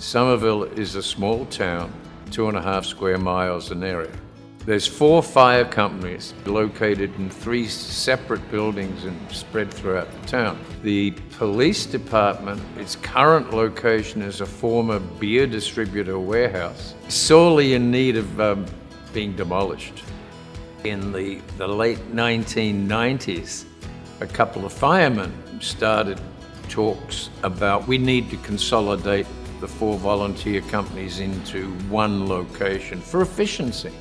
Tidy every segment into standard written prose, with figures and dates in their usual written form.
Somerville is a small town, 2.5 square miles in area. There's 4 fire companies located in 3 separate buildings and spread throughout the town. The police department, its current location is a former beer distributor warehouse, sorely in need of being demolished. In the late 1990s, a couple of firemen started talks about we need to consolidate the 4 volunteer companies into one location for efficiency.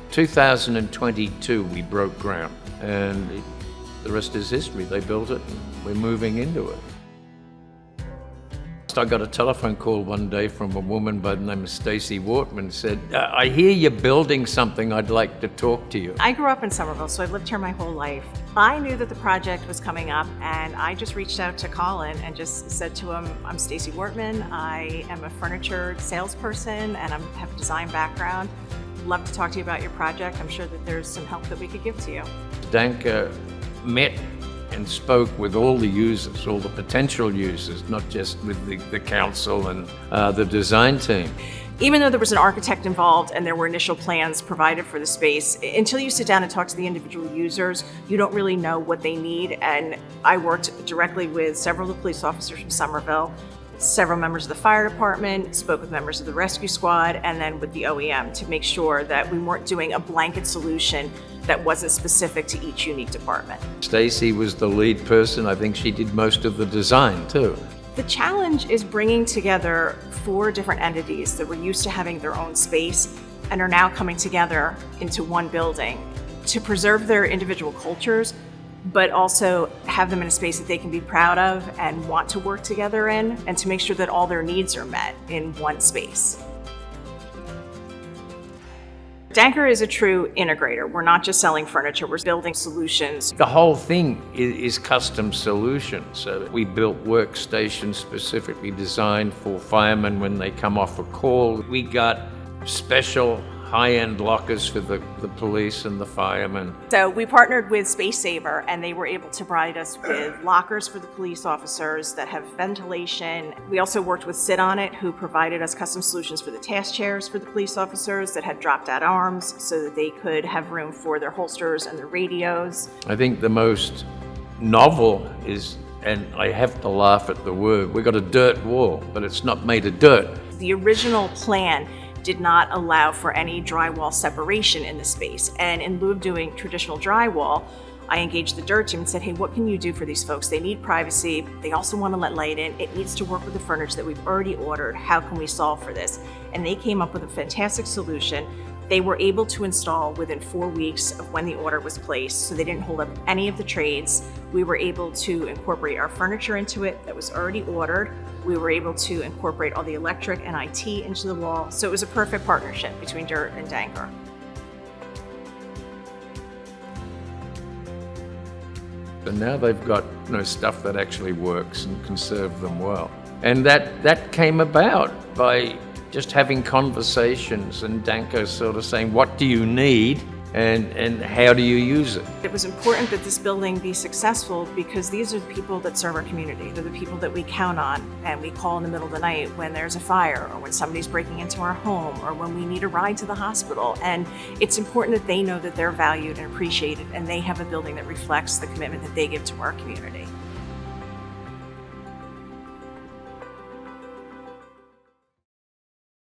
In 2022, we broke ground, and the rest is history. They built it, and we're moving into it. I got a telephone call one day from a woman by the name of Stacey Wortman, said, I hear you're building something, I'd like to talk to you. I grew up in Somerville, so I've lived here my whole life. I knew that the project was coming up, and I just reached out to Colin and just said to him, I'm Stacey Wortman, I am a furniture salesperson, and I have a design background. I'd love to talk to you about your project. I'm sure that there's some help that we could give to you. Dancker met and spoke with all the users, all the potential users, not just with the council and the design team. Even though there was an architect involved and there were initial plans provided for the space, until you sit down and talk to the individual users, you don't really know what they need. And I worked directly with several of the police officers from Somerville, several members of the fire department, spoke with members of the rescue squad, and then with the OEM to make sure that we weren't doing a blanket solution that wasn't specific to each unique department. Stacey was the lead person. I think she did most of the design too. The challenge is bringing together 4 different entities that were used to having their own space and are now coming together into one building to preserve their individual cultures, but also have them in a space that they can be proud of and want to work together in, and to make sure that all their needs are met in one space. Dancker is a true integrator. We're not just selling furniture, we're building solutions. The whole thing is custom solutions. So we built workstations specifically designed for firemen when they come off a call. We got special high-end lockers for the police and the firemen. So we partnered with Space Saver, and they were able to provide us with lockers for the police officers that have ventilation. We also worked with Sit On It, who provided us custom solutions for the task chairs for the police officers that had drop-down arms so that they could have room for their holsters and their radios. I think the most novel is, and I have to laugh at the word, we got a dirt wall, but it's not made of dirt. The original plan did not allow for any drywall separation in the space. And in lieu of doing traditional drywall, I engaged the dirt team and said, hey, what can you do for these folks? They need privacy. They also want to let light in. It needs to work with the furniture that we've already ordered. How can we solve for this? And they came up with a fantastic solution. They were able to install within 4 weeks of when the order was placed, so they didn't hold up any of the trades. We were able to incorporate our furniture into it that was already ordered. We were able to incorporate all the electric and IT into the wall. So it was a perfect partnership between Dirt and Dancker. And now they've got stuff that actually works and can serve them well. And that came about by just having conversations and Dancker sort of saying, what do you need and how do you use it? It was important that this building be successful because these are the people that serve our community. They're the people that we count on and we call in the middle of the night when there's a fire or when somebody's breaking into our home or when we need a ride to the hospital. And it's important that they know that they're valued and appreciated and they have a building that reflects the commitment that they give to our community.